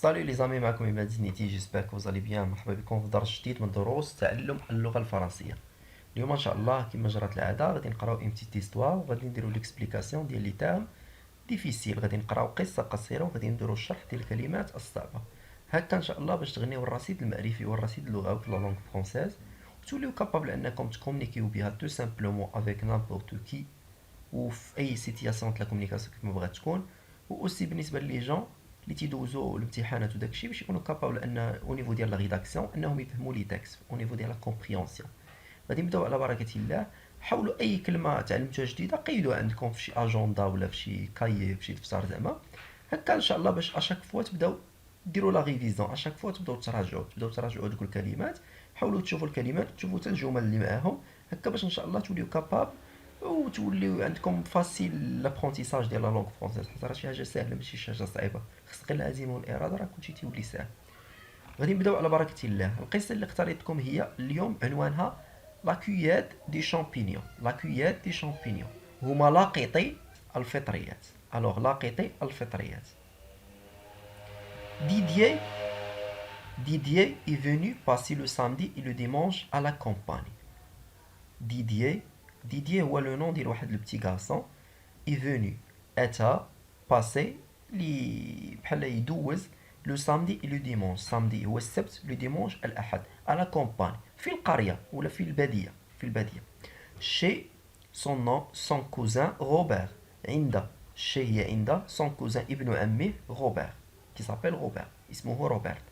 Salut les amis, معكم عماد زنيتي. j'espère que vous allez bien. مرحبا بكم في درس جديد من دروس تعلم اللغة الفرنسية. اليوم ان شاء الله كما جرت العادة غادي نقراو اون بتيت هيستوار وغادي نديرو ليكسبليكاسيون ديال لي تام ديفيسيل. غادي نقراو قصة قصيرة وغادي نديرو الشرح ديال الكلمات الصعبة. هكا ان شاء الله باش تغنيو الرصيد المعرفي والرصيد اللغوي في لا لونغ فرونسيز وتوليو كابابل انكم تكومونيكيو بها تو سامبلومون افيك نامبورت كي وفي اي سيتياسيون تاع لا كومونيكاسيون كيف ما بغات تكون. واوسي بالنسبه لي جون اللي تيدوزو الامتحانات وداكشي باش يكونوا كابابل ان او نيفو ديال لا ريداكسيون انهم يفهموا لي تكست او نيفو ديال لا كومبريونسيون. غادي نبداو على بركه الله. حاولوا اي كلمه تعلمتوها جديده قيدوها عندكم في شي اجندا ولا في شي كايي في شي دفتر زعما هكا ان شاء الله باش اشاك فوا تبداو ديروا لا ريفيزيون. اشاك فوا تبداو تراجعوا دوك الكلمات. حاولوا تشوفوا الكلمات تشوفوا حتى الجمل اللي معاهم هكا باش ان شاء الله توليو كابابل وتوليو عندكم فاسيل لابرونتيساج ديال لا لونغ فرونسيز، حيت راه شي حاجه ساهله ماشي شي حاجه صعيبه. خص غير العزيمه والاراده راه كلشي تيولي ساهل. غادي نبداو على بركه الله. القصه اللي اختاريتكم هي اليوم عنوانها لا كوياد دي شامبينيون. لا كوياد دي شامبينيون هما لاقطي الفطريات. الوغ لاقطي الفطريات. Didier, Didier est venu passer le samedi et le dimanche à la campagne. Didier, Didier هو لو نون ديال واحد لو بتي غارسون. est venu أتى باسي لي بحال يدوز لو سامدي اي لو ديمونش. سامدي هو السبت، لو ديمونش الأحد. على كومباني في القرية ولا في البادية، في البادية. شي سون نون سون كوزان روبير. عند شي هي عند سون كوزان ابن عمه روبير كي سابيل روبير، اسمه روبرت.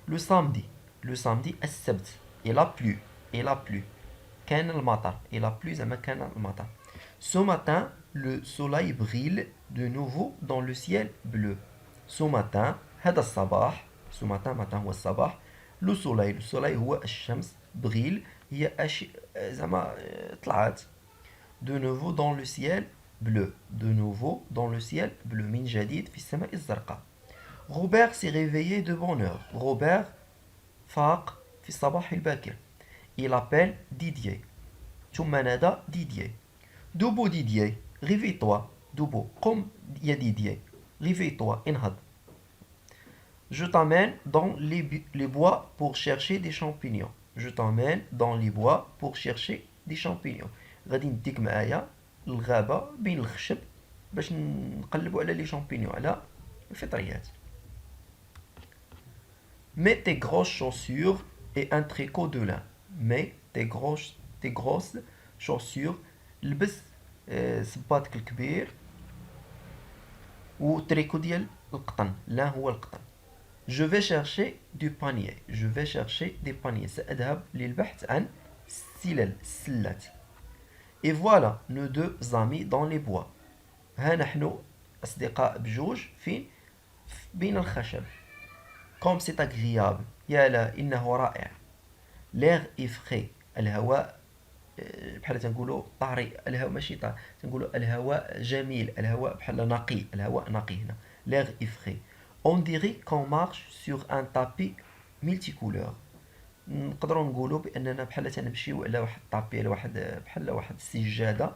لو سامدي، لو سامدي السبت. إلا بلو، إلا بلو كان المطر. إلا بلو زعما كان المطر. Ce matin, le soleil brille de nouveau dans le ciel bleu. Ce matin, هذا الصباح. Ce matin, matin هو الصباح. Le soleil, le soleil هو الشمس. brille هي زعما طلعت. De nouveau dans le ciel bleu. De nouveau dans le ciel bleu. من جديد في السماء الزرقاء. Robert s'est réveillé de bonne heure. Robert فاق في الصباح الباكر. Il appelle Didier. ثم نادى ديدييه. Debout Didier, réveille-toi. Debout, قم يا ديدييه. Réveille-toi, انهض. Je t'emmène dans les bois pour chercher des champignons. Je t'emmène dans les bois pour chercher des champignons. غادي نديك معايا للغابة بين الخشب باش نقلبوا على لي شامبينيون، على الفطريات. Mets tes grosses chaussures et un tricot de lin. Mets tes grosses chaussures. لبس صباطك الكبير وتريكو ديال القطن. لا هو القطن. Je vais chercher du panier. Je vais chercher des paniers. سأذهب للبحث عن السلل، السلات. Et voilà nos deux amis dans les bois. ها نحن أصدقاء بجوج فين؟ بين الخشب. Comme c'est agréable. يا لا إنه رائع. L'air est frais. الهواء بحال تنقولوا طاري. الهواء ماشي طاري، تنقولوا الهواء جميل، الهواء بحال نقي، الهواء نقي هنا. L'air est frais. On dirait qu'on marche sur un tapis multicouleur. نقدروا نقولوا باننا بحال تنمشيو على واحد الطابي، على واحد بحال واحد السجاده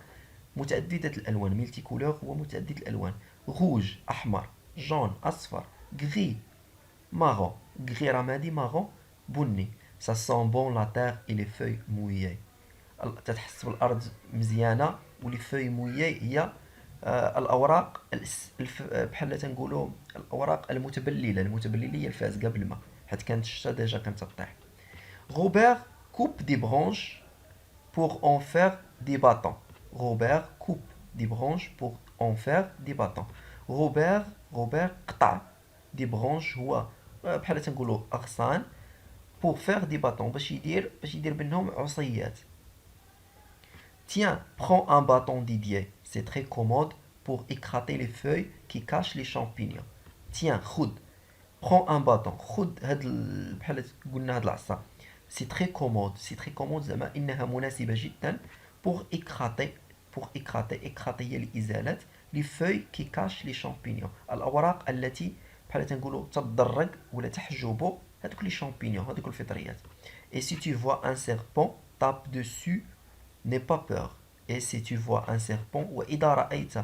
متعدده الالوان. ميلتي كولور هو متعدد الالوان. روج احمر، جون اصفر، غري مارون. غري رمادي، مارون بني. Ça sent bon la terre et les feuilles mouillées. تتحس بالارض مزيانه ولي فوي مويي هي الاوراق بحال تنقولوا الاوراق المتبلله. المتبلله هي الفازقه بالماء حيت كانت الشتا ديجا كانت تطيح. Robert coupe des branches pour en faire des bâtons. Robert coupe des branches pour en faire des bâtons. Robert قطع des branches هو بحال تنقولوا اغصان pour faire des bâtons باش يدير بينهم عصيات. Tiens, prends un bâton Didier. C'est très commode pour écraser les feuilles qui cachent les champignons. Tiens, خذ. Prends un bâton. خذ هاد بحال قلنا هاد العصا. C'est très commode. C'est très commode زعما إنها مناسبة جدا pour écraser هي الإزالة les feuilles qui cachent les champignons. الأوراق التي بحال تنقولوا تضرق ولا تحجب هذوك لي شامبينيون، هذوك الفطريات. Et si tu vois un serpent, tape dessus. N'aie pas peur. Et si tu vois un serpent وإذا رأيت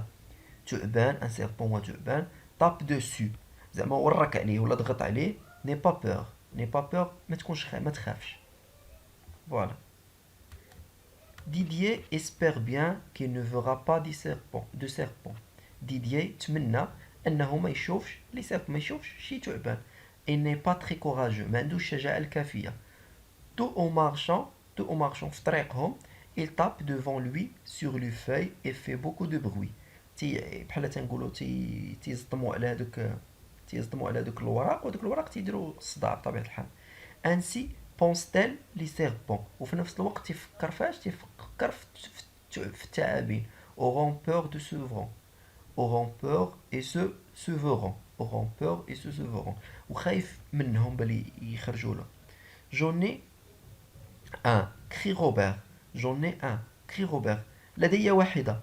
ثعبان، un serpent وثعبان، tape dessus. زعما ورك عليه ولا ضغط عليه. ني با بور، ني با بور، ما تخافش. فوالا. Didier espère bien qu'il ne verra pas de serpent. Didier تمنى انه ما يشوفش لي سيربون، ما يشوفش شي تعبان. Il n'est pas très courageux، ما عندوش الشجاعة الكافية. Tout en marchant في طريقهم، il tape devant lui sur les feuilles et fait beaucoup de bruit. بحال تنقولوا تيصدموا على هذوك الوراق، ودوك الوراق تيديروا الصداع بطبيعة الحال. Ainsi pense-t-elle les serpents. وفي نفس الوقت تفكر فاش تفكر في الثعابين. Auront peur de ce vent. Auront peur et se verront. Auront peur et se verront. وخايف منهم بلي يخرجوا له. J'en ai un, crie Robert. J'en ai un, crie Robert. لدي واحدة.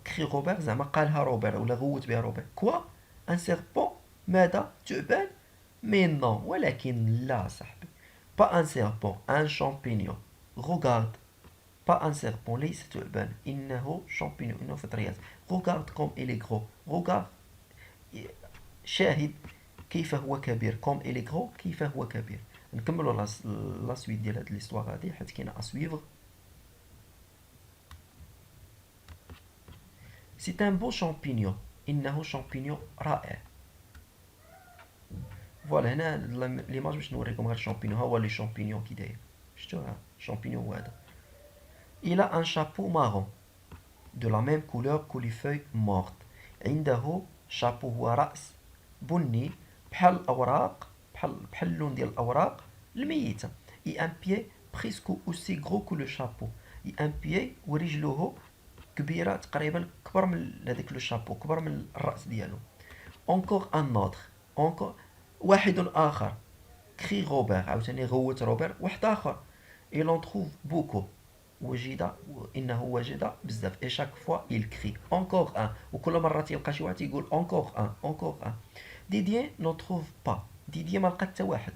crie Robert زعما قالها روبر ولا غوت بها روبر. Quoi? Un serpent? ماذا؟ تعبان؟ Mais non. ولكن لا صاحبي. Pas un serpent, un champignon. Regarde. Pas un serpent, ليس تعبان. إنه champignon. إنه فطريات. Regarde comme il est gros. Regarde. شاهد كيف هو كبير. Comme il est gros. كيف هو كبير. نكملوا لا سويت ديال هاد ليستوار هادي حيت كاينه اسويفغ. C'est un beau champignon. إنه champignon رائع. فوالا هنا ليماج باش نوريكم غير الشامبينيون. ها هو لي شامبينيون كي داير. شفتوها شامبينيون هو هذا. Il a un chapeau marron de la même couleur que les feuilles mortes. عنده شابو هو رأس بني بحال الأوراق، بحال اللون ديال الأوراق الميتة. Et un pied presque aussi gros que le chapeau. Et un pied ورجلوه كبيرة تقريبا كبر من هذاك لو شابو، كبر من الرأس ديالو. Encore un autre. Encore واحد آخر. كري روبير عاوتاني غوت روبير واحد آخر. Et l'on trouve beaucoup. وجد إنه وجد بزاف. Et chaque fois il crie. Encore un. وكل مرة تلقى شي واحد يقول encore un, encore un. Didier n'en trouve pas. Didier ما لقى حتى واحد.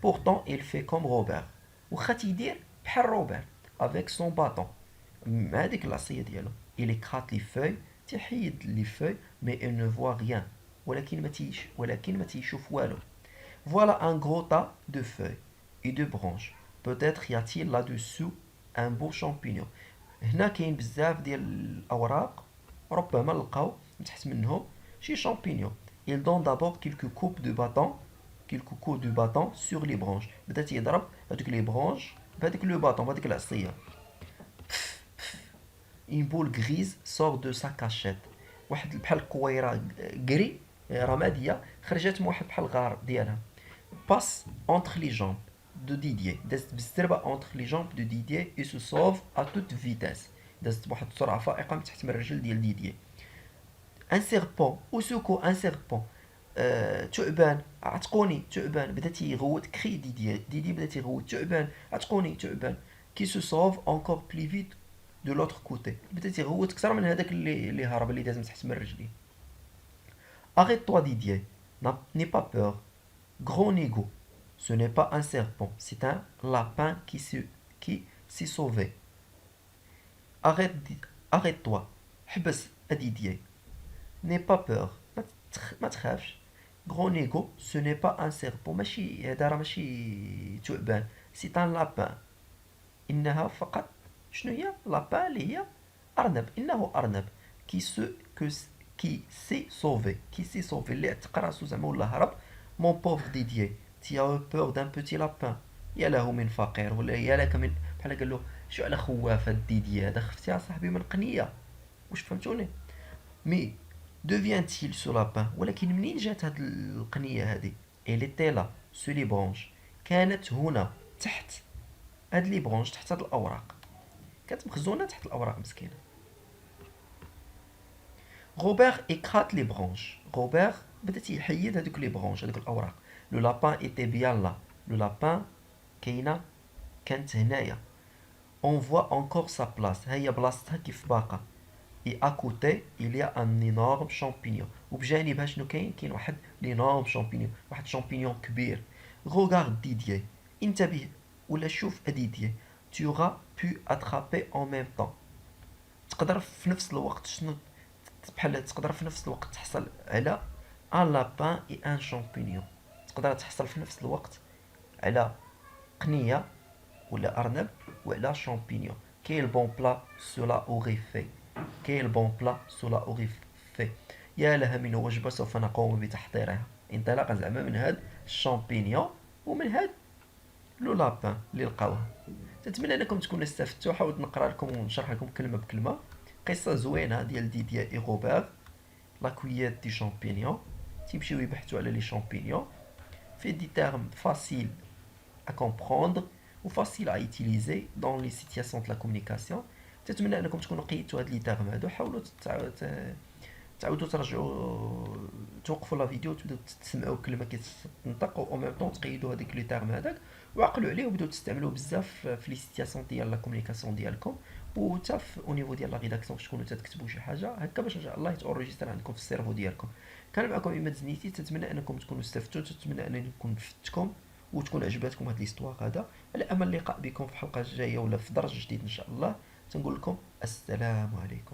Pourtant il fait comme Robert. واخا تيدير بحال روبير. Avec son bâton. مع هذيك العصية ديالو. Il écrase les feuilles. تحيد les feuilles. Mais il ne voit rien. ولكن ما تيشوف والو. Voilà un gros tas de feuilles et de branches. Peut-être y a-t-il là-dessous un beau champignon. هنا كاين بزاف ديال الأوراق، ربما لقاو من تحت منهم شي champignon. Il donne d'abord quelques coups de bâton sur les branches. بدا تيضرب هذوك لي برونش بهذيك لو باطون، بهذيك العصية. Une boule grise sort de sa cachette. واحد بحال الكويرة كري رمادية خرجت من واحد بحال الغار ديالها. Passe entre les jambes de Didier. دازت بالزربة entre les jambes de Didier et se sauve à toute vitesse. دازت بواحد السرعة فائقة من تحت من الرجل ديال ديديي. Un serpent. Au secours, un serpent. تعبان عتقوني تعبان. بدا تيغوت كري ديدي بدا تيغوت تعبان عتقوني تعبان. Qui se sauve encore plus vite de l'autre côté. بدا تيغوت كثر من هذاك اللي هرب اللي داز من تحت من رجليه. Arrête-toi Didier. N'aie pas peur. Gros négo. Ce n'est pas un serpent, c'est un lapin qui s'est sauvé. Arrête-toi. حبس Didier. N'aie pas peur. ما تخافش. Gros négo, ce n'est pas un serpent. ماشي هذا راه ماشي تعبان. C'est un lapin. إنها فقط شنو هي؟ لابان اللي هي أرنب. إنه أرنب qui s'est sauvé. Qui s'est sauvé. اللي اعتق راسو زعما ولا هرب. Mon pauvre Didier. Tu as eu peur d'un petit lapin. يا له من فقير ولا يا لك من بحال قال له شو على خواف هاد ديدي هذا خفتي يا صاحبي من قنية. واش فهمتوني؟ مي devient-il ce lapin. ولكن منين جات هاد القنية هادي؟ Elle était là sur les branches. كانت هنا تحت هاد لي برونش، تحت هاد الأوراق، كانت مخزونة تحت الأوراق مسكينة. Robert écrase les branches. Robert بدا تيحيد هادوك لي برونش هادوك الأوراق. Le lapin était bien là. Le lapin كانت هنايا. On voit encore sa place. هي بلاصتها كيف باقا. Et à côté il y a un énorme champignon. وبجانبها شنو كاين واحد l'énorme champignon، واحد champignon كبير. Regarde Didier. انتبه ولا شوف Didier. Tu auras pu attraper en même temps. تقدر في نفس الوقت شنو بحال تقدر في نفس الوقت تحصل على ان لابان اي ان شامبينيون. تقدر تحصل في نفس الوقت على قنية ولا أرنب وعلى شامبينيون. كاين بون بلا سولا أوغي في. كاين بون بلا سولا أوغي في. يا لها من وجبة سوف نقوم بتحضيرها انطلاقا زعما من هاد الشامبينيون ومن هاد لو لابان اللي لقاوها. نتمنى انكم تكونوا استفدتوا. حاولت نقرا لكم ونشرح لكم كلمه بكلمه. قصه زوينه ديال ديديا ايغوبير لا كويات دي شامبينيون. تيمشيو يبحثوا على لي شامبينيون في دي تيرم فاسيل à comprendre ou facile à utiliser dans les situations de la communication. تتمنى انكم تكونوا قيدتوا هاد لي تيرم هادو. حاولوا تعاودوا ترجعوا توقفوا لا فيديو وتبداو تسمعوا كلمه كتنطق او ميم طون تقيدوا هذيك لي تيرم هذاك وعقلوا عليه وبداو تستعملوه بزاف في لي سيتياسيون ديال لا كومونيكاسيون ديالكم. وحتى او نيفو ديال لا ريداكسيون باش تكونوا تكتبوا شي حاجه هكا باش ان شاء الله يتاوريجيستر عندكم في السيرفو ديالكم. كان معكم عماد زنيتي. تتمنى انكم تكونوا استفدتوا. تتمنى انني نكون فدتكم وتكون عجباتكم هاد ليستوار هذا. على امل اللقاء بكم في حلقه جايه ولا في درس جديد ان شاء الله. تنقول لكم السلام عليكم.